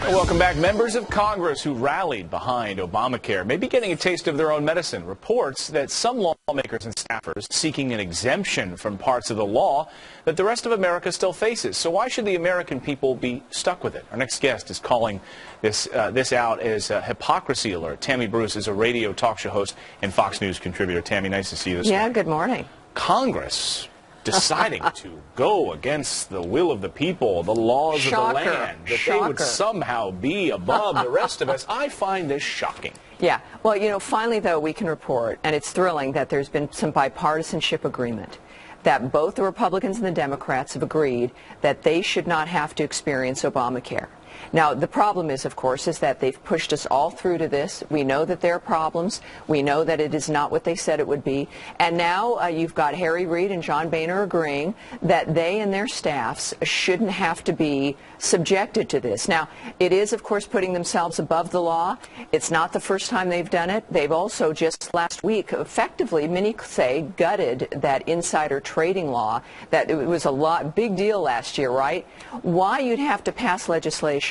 Welcome back. Members of Congress who rallied behind Obamacare may be getting a taste of their own medicine. Reports that some lawmakers and staffers seeking an exemption from parts of the law that the rest of America still faces. So why should the American people be stuck with it? Our next guest is calling this out as a Hypocrisy Alert. Tammy Bruce is a radio talk show host and Fox News contributor. Tammy, nice to see you this morning. Yeah, good morning. Congress deciding to go against the will of the people, the laws of the land, that they would somehow be above the rest of us. I find this shocking. Yeah. Well, you know, finally, though, we can report, and it's thrilling, that there's been some bipartisanship agreement that both the Republicans and the Democrats have agreed that they should not have to experience Obamacare. Now, the problem is, of course, is that they've pushed us all through to this. We know that there are problems. We know that it is not what they said it would be. And now you've got Harry Reid and John Boehner agreeing that they and their staffs shouldn't have to be subjected to this. Now, it is, of course, putting themselves above the law. It's not the first time they've done it. They've also just last week effectively, many say, gutted that insider trading law. That it was a big deal last year, right? Why you'd have to pass legislation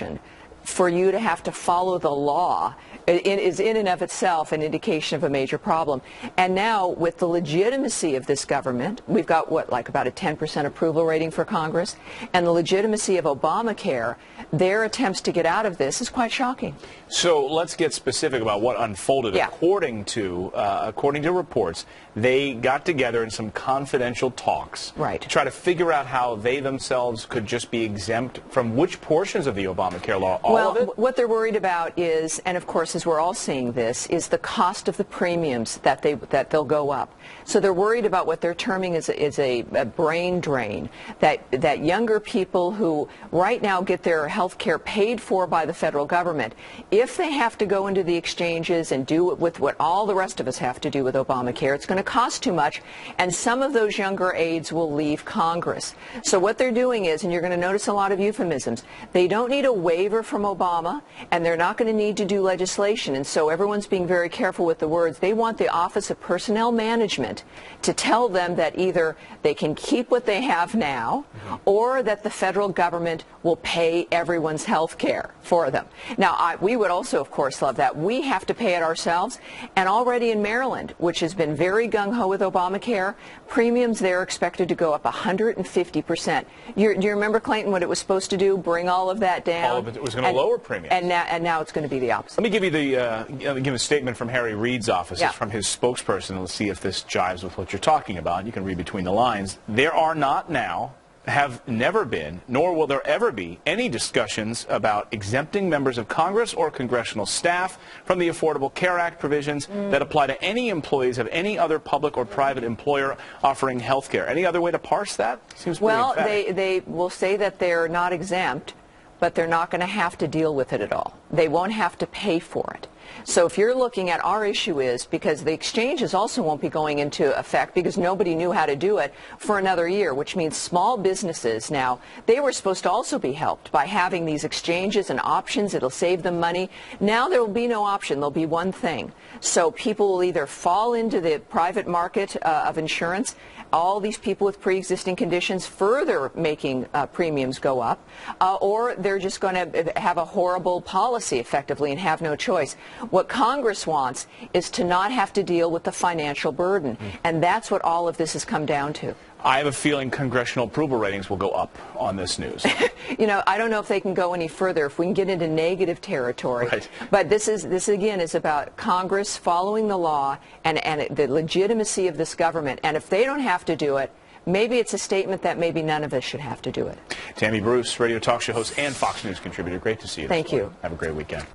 for you to have to follow the law is in and of itself an indication of a major problem. And now, with the legitimacy of this government, we've got, like about a 10% approval rating for Congress, and the legitimacy of Obamacare, their attempts to get out of this is quite shocking. So let's get specific about what unfolded. Yeah. According to reports, they got together in some confidential talks to try to figure out how they themselves could just be exempt from which portions of the Obamacare law? All of it? What they're worried about is, and of course as we're all seeing this, is the cost of the premiums that they'll go up. So they're worried about what they're terming as a brain drain, that younger people who right now get their health care paid for by the federal government, if they have to go into the exchanges and do it with what all the rest of us have to do with Obamacare, it's going to cost too much, and some of those younger aides will leave Congress. So what they're doing is, and you're going to notice a lot of euphemisms, they don't need a waiver from Obama, and they're not going to need to do legislation, and so everyone's being very careful with the words. They want the Office of Personnel Management to tell them that either they can keep what they have now, or that the federal government will pay everyone's health care for them. Now, we would also, of course, love that. We have to pay it ourselves, and already in Maryland, which has been very gung-ho with Obamacare, premiums there are expected to go up 150%. Do you remember, Clayton, what it was supposed to do? Bring all of that down? All of it was going to lower premiums. And now it's going to be the opposite. Let me give you give a statement from Harry Reid's office. It's from his spokesperson. Let's see if this jives with what you're talking about. You can read between the lines. There are not now, have never been, nor will there ever be, any discussions about exempting members of Congress or congressional staff from the Affordable Care Act provisions that apply to any employees of any other public or private employer offering health care. Any other way to parse that? Seems pretty emphatic. They will say that they're not exempt, but they're not going to have to deal with it at all. They won't have to pay for it. So if you're looking at our issue is, because the exchanges also won't be going into effect because nobody knew how to do it for another year, which means small businesses now, they were supposed to also be helped by having these exchanges and options. It'll save them money. Now there will be no option. There'll be one thing. So people will either fall into the private market of insurance, all these people with pre-existing conditions further making premiums go up, or they're just going to have a horrible policy effectively and have no choice. What Congress wants is to not have to deal with the financial burden, and that's what all of this has come down to. I have a feeling congressional approval ratings will go up on this news. You know, I don't know if they can go any further, if we can get into negative territory. Right. But this again is about Congress following the law and the legitimacy of this government. And if they don't have to do it, maybe it's a statement that maybe none of us should have to do it. Tammy Bruce, radio talk show host and Fox News contributor. Great to see you. Thank you. Have a great weekend.